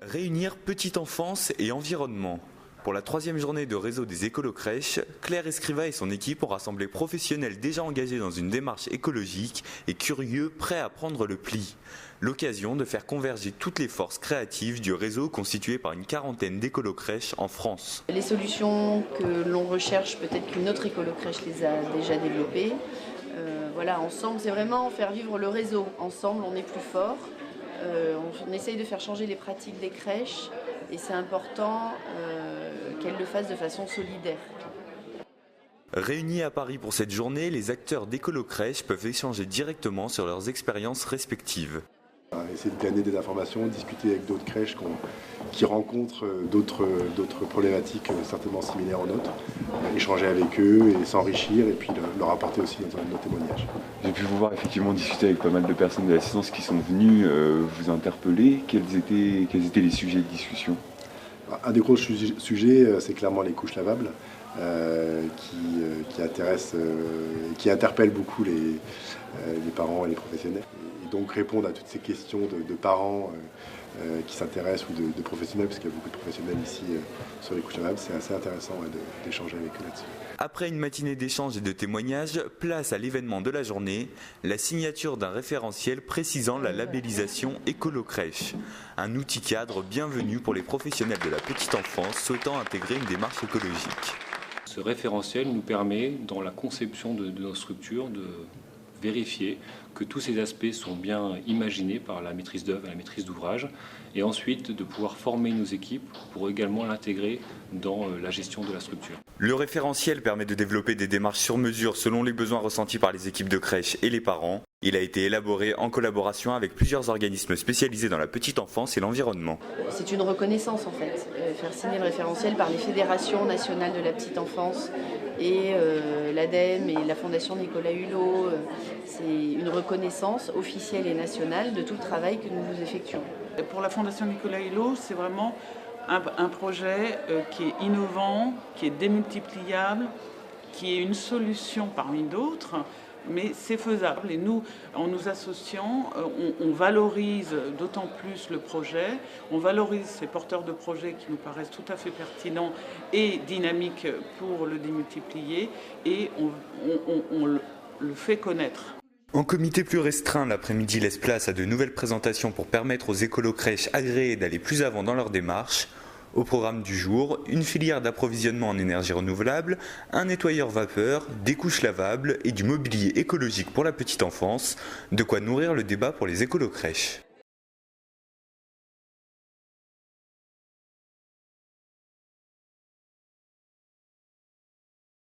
Réunir petite enfance et environnement. Pour la 3e journée de réseau des écolo-crèches, Claire Escriva et son équipe ont rassemblé professionnels déjà engagés dans une démarche écologique et curieux prêts à prendre le pli. L'occasion de faire converger toutes les forces créatives du réseau constitué par une 40aine d'écolo-crèches en France. Les solutions que l'on recherche, peut-être qu'une autre écolo-crèche les a déjà développées. Voilà, ensemble, c'est vraiment faire vivre le réseau. Ensemble, on est plus fort. On essaye de faire changer les pratiques des crèches et c'est important qu'elles le fassent de façon solidaire. Réunis à Paris pour cette journée, les acteurs d'écolo-crèches peuvent échanger directement sur leurs expériences respectives. Essayer de glaner des informations, discuter avec d'autres crèches qui rencontrent d'autres problématiques certainement similaires aux nôtres, échanger avec eux et s'enrichir et puis leur apporter aussi nos témoignages. J'ai pu vous voir effectivement discuter avec pas mal de personnes de l'assistance qui sont venues vous interpeller. Quels étaient les sujets de discussion ? Un des gros sujets, c'est clairement les couches lavables qui interpellent beaucoup les parents et les professionnels. Et donc répondre à toutes ces questions de parents qui s'intéressent ou de professionnels, parce qu'il y a beaucoup de professionnels ici sur les couches lavables, c'est assez intéressant d'échanger avec eux là-dessus. Après une matinée d'échanges et de témoignages, place à l'événement de la journée, la signature d'un référentiel précisant la labellisation écolo-crèche. Un outil cadre bienvenu pour les professionnels de la petite enfance souhaitant intégrer une démarche écologique. Ce référentiel nous permet, dans la conception de nos structures, de vérifier que tous ces aspects sont bien imaginés par la maîtrise d'œuvre et la maîtrise d'ouvrage, et ensuite de pouvoir former nos équipes pour également l'intégrer dans la gestion de la structure. Le référentiel permet de développer des démarches sur mesure selon les besoins ressentis par les équipes de crèche et les parents. Il a été élaboré en collaboration avec plusieurs organismes spécialisés dans la petite enfance et l'environnement. C'est une reconnaissance en fait, faire signer le référentiel par les fédérations nationales de la petite enfance et l'ADEME et la Fondation Nicolas Hulot. C'est une reconnaissance officielle et nationale de tout le travail que nous effectuons. Pour la Fondation Nicolas Hulot, c'est vraiment un projet qui est innovant, qui est démultipliable, qui est une solution parmi d'autres, mais c'est faisable. Et nous, en nous associant, on valorise d'autant plus le projet, on valorise ces porteurs de projets qui nous paraissent tout à fait pertinents et dynamiques pour le démultiplier, et on le fait connaître. En comité plus restreint, l'après-midi laisse place à de nouvelles présentations pour permettre aux écolo-crèches agréées d'aller plus avant dans leur démarche. Au programme du jour, une filière d'approvisionnement en énergie renouvelable, un nettoyeur vapeur, des couches lavables et du mobilier écologique pour la petite enfance, de quoi nourrir le débat pour les écolo-crèches.